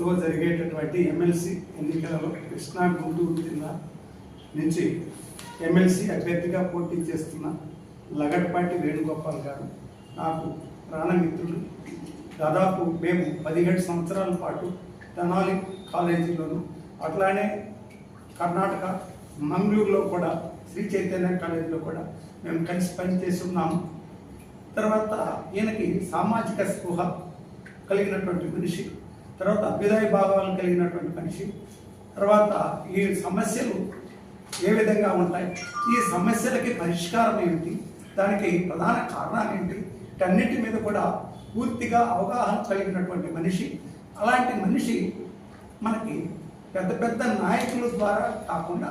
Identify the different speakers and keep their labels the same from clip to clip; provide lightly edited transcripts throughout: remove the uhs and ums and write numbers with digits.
Speaker 1: లో జరిగేటటువంటి ఎమ్మెల్సీ ఎన్నికలలో కృష్ణా గుంటూరు జిల్లా నుంచి ఎమ్మెల్సీ అభ్యర్థిగా పోటీ చేస్తున్న లగడపాటి వేణుగోపాల్ గారు నాకు ప్రాణమిత్రులు. దాదాపు మేము 17 సంవత్సరాల పాటు తెనాలి కాలేజీలోను, అట్లానే కర్ణాటక మంగళూరులో కూడా శ్రీ చైతన్య కాలేజీలో కూడా మేము కలిసి పనిచేసి ఉన్నాము. తర్వాత ఈయనకి సామాజిక స్పృహ కలిగినటువంటి మనిషి, తర్వాత అభ్యుదయ భావాలు కలిగినటువంటి మనిషి, తర్వాత ఈ సమస్యలు ఏ విధంగా ఉంటాయి, ఈ సమస్యలకి పరిష్కారం ఏమిటి, దానికి ప్రధాన కారణాలు ఏంటి, వీటన్నిటి మీద కూడా పూర్తిగా అవగాహన కలిగినటువంటి మనిషి. అలాంటి మనిషి మనకి పెద్ద పెద్ద నాయకుల ద్వారా కాకుండా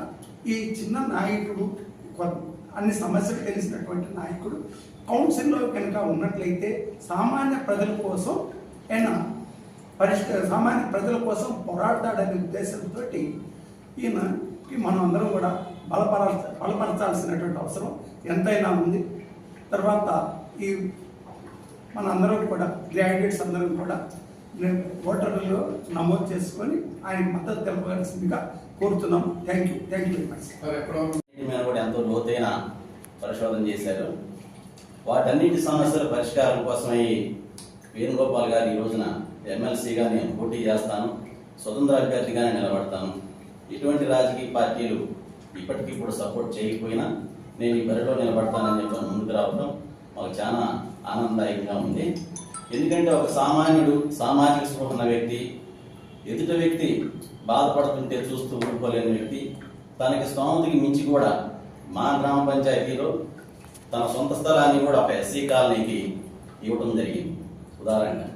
Speaker 1: ఈ చిన్న నాయకుడు, అన్ని సమస్యలు తెలిసినటువంటి నాయకుడు కౌన్సిల్లో కనుక ఉన్నట్లయితే సామాన్య ప్రజల కోసం ఆయన సామాన్య ప్రజల కోసం పోరాడతాడనే ఉద్దేశంతో ఈయనకి మనం అందరం కూడా బలపరచాల్సినటువంటి అవసరం ఎంతైనా ఉంది. తర్వాత ఈ మనందరం కూడా గ్రాడ్యుయేట్స్ అందరం కూడా ఓటర్లలో నమోదు చేసుకొని ఆయన మద్దతు తెలపవలసిందిగా కోరుతున్నాం. Thank you very much.
Speaker 2: మీద కూడా ఎంతో లోతైన పరిశోధన చేశారు. వాటన్నిటి సమస్యల పరిష్కారం కోసమై వేణుగోపాల్ గారు ఈ రోజున ఎమ్మెల్సీగా నేను పోటీ చేస్తాను, స్వతంత్ర అభ్యర్థిగానే నిలబడతాను. ఇటువంటి రాజకీయ పార్టీలు ఇప్పటికిప్పుడు సపోర్ట్ చేయకపోయినా నేను ఈ బరిలో నిలబడతానని చెప్పి ముందుకు రావడం మాకు చాలా ఆనందదాయకంగా ఉంది. ఎందుకంటే ఒక సామాన్యుడు, సామాజిక స్పృహ ఉన్న వ్యక్తి, ఎదుట వ్యక్తి బాధపడుతుంటే చూస్తూ ఊరుకోలేని వ్యక్తి, తనకి స్తోమతకి మించి కూడా మా గ్రామ పంచాయతీలో తన సొంత స్థలాన్ని కూడా ఒక ఎస్సీ కాలనీకి ఇవ్వడం జరిగింది ఉదాహరణగా.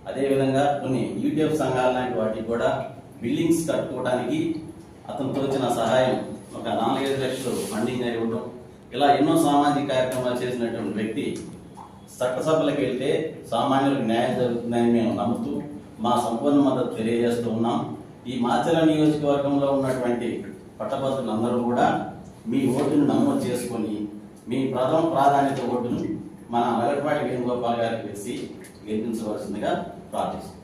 Speaker 2: అదేవిధంగా కొన్ని యూటీఎఫ్ సంఘాల లాంటి వాటికి కూడా బిల్డింగ్స్ కట్టుకోవడానికి అతను తోచిన సహాయం ఒక 4-5 లక్షలు ఫండింగ్ ఇవ్వడం, ఇలా ఎన్నో సామాజిక కార్యక్రమాలు చేసినటువంటి వ్యక్తి చట్టసభలకు వెళ్తే సామాన్యులకు న్యాయం జరుగుతుందని మేము నమ్ముతూ మా సంపూర్ణ మద్దతు తెలియజేస్తూ ఉన్నాం. ఈ మాచర్ల నియోజకవర్గంలో ఉన్నటువంటి పట్టభద్రులందరూ కూడా మీ ఓటును నమోదు చేసుకొని మీ ప్రథమ ప్రాధాన్యత ఓటును మన లగడపాటి వేణుగోపాల్ గారికి వేసి గెలిపించవలసిందిగా ప్రార్థిస్తున్నాం.